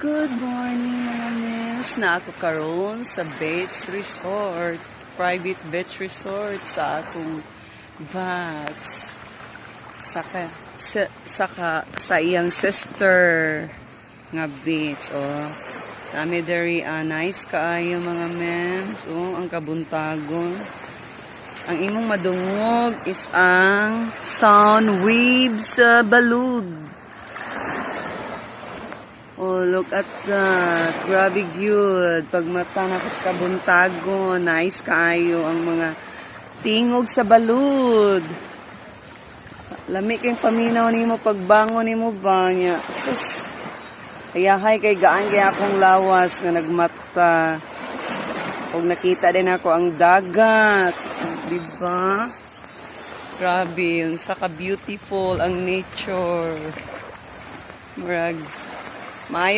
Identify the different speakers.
Speaker 1: Good morning mga miss. Na ako karon sa beach resort. Private beach resort sa akong Vax. Sa iyang sister nga beach. Oh. Dami very nice kaayo mga miss. Oh, ang kabuntagon. Ang imong madungog is ang sound waves sa balud. Oh, look at that. Grabe good. Pag mata na sa kabuntagon, nice kaayo ang mga tingog sa balud. Lami kayong paminaw nimo pagbangon nimo ba niya. Sus. Ayahay kay gaan kay akong lawas nga nagmata. Pag nakita din ako ang dagat. Diba? Grabe, yung saka beautiful ang nature. Murag, maayo